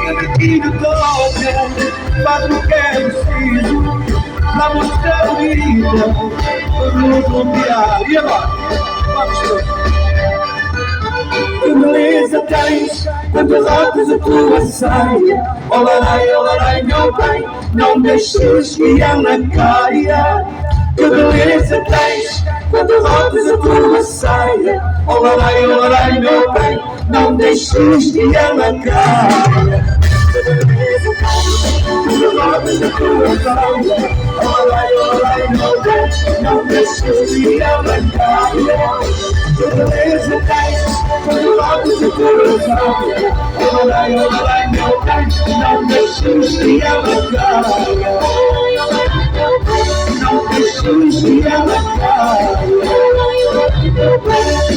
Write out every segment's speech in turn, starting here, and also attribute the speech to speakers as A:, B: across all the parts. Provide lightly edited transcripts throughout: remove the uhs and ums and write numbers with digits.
A: Sentindo todo, faz o que é preciso pra mostrar vida no mundial. E agora? Vamos todos. Que beleza tens quando rodas a tua saia. Olarai, meu bem, não deixes que ela caia. Que beleza tens quando rodas a tua saia. Olarai, meu bem, não deixes que ela caia. Que beleza tens quando rodas a tua saia. Olarai, meu bem, não deixes que ela caia. Que beleza tens quando rodas a tua saia. Olarai, meu bem, não deixes que ela caia. Não deixes que ela caia.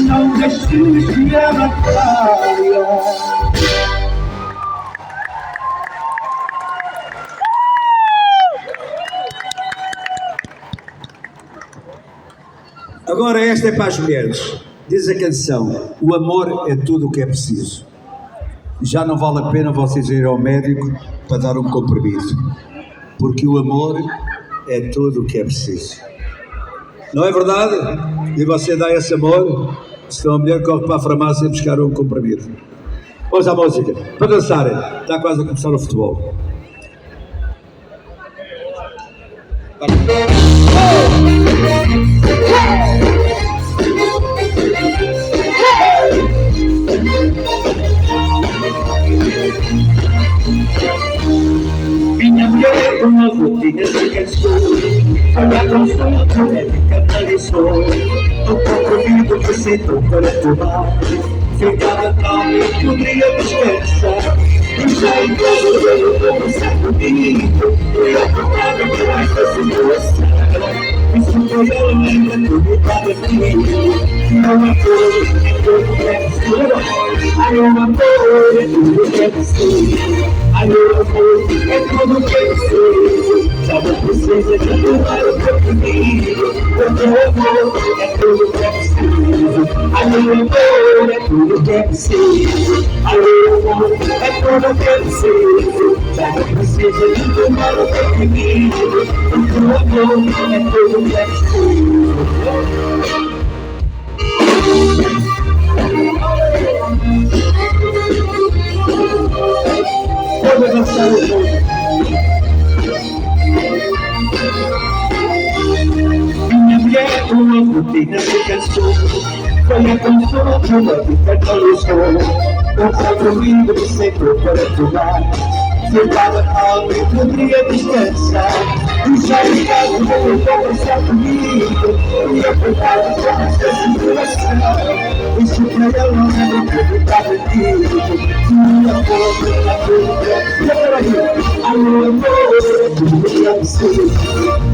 A: Não deixes que ela caia. Agora esta é para as mulheres. Diz a canção: o amor é tudo o que é preciso. Já não vale a pena vocês irem ao médico para dar um comprimido, porque o amor é tudo o que é preciso. Não é verdade? E você dá esse amor, se a mulher corre para a farmácia buscar um comprimido. Vamos à música, para dançarem. Está quase a começar o futebol. Minha mulher com uma rotina se cansou. Foi a consulta médica, analisou o comprimido que aceitou para tomar. Ficava calmo e podia descansar. E já em casa veio conversar comigo. E eu contava com esta situação. Isso foi ela lembra tudo estava comigo. Não é tudo que é preciso. Ai, o amor é tudo que é preciso. Ai, o amor é tudo que é preciso. Já não precisa de tomar o teu comigo. Porque o amor é tudo que é preciso. Ai, o amor é tudo que é preciso. Ai, o amor é tudo que é preciso. Já não precisa de tomar o teu comigo. Porque o amor é tudo que é preciso. Vamos dançar o jogo. Minha mulher com uma rotina se cansou. Foi a consulta, uma vida atualizou. O compromisso que sempre para tomar. Ficava calmo e podia descansar. E já em casa veio conversar comigo. E eu contava com esta situação. Isso para ela não era tudo estava comigo. Minha boca está tudo bem. Ai, o amor é tudo que é preciso.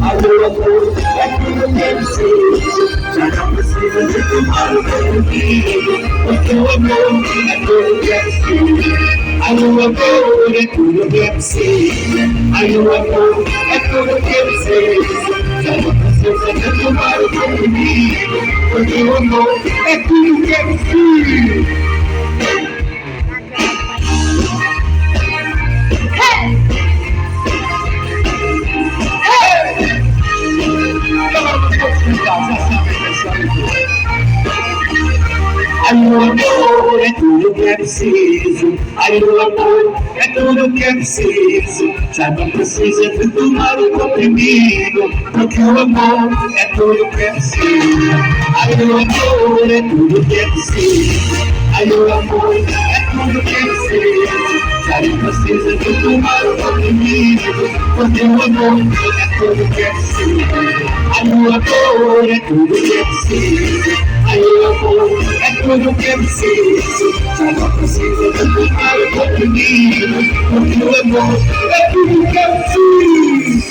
A: Ai, o amor é tudo que é preciso. Já não precisa de tomar o teu comigo. Porque o amor é tudo que é preciso. Ai, o amor é tudo que é preciso. Ai, o amor é tudo que é preciso. Já não precisa de tomar o teu comigo. Porque o amor é tudo que é preciso. Ai, o amor é tudo que é preciso. Ai, o amor é tudo que é preciso. Já não precisa de tomar o comprimido. Porque o amor é tudo que é preciso. Ai, o amor é tudo que é preciso. Ai, o amor é tudo que é preciso. Já não precisa de tomar o comprimido. Porque o amor é tudo que é preciso. Ai, o amor é tudo que é preciso. Ai, o amor é tudo que é preciso. Já não precisa de tomar o comprimido. Porque o amor é tudo que é preciso.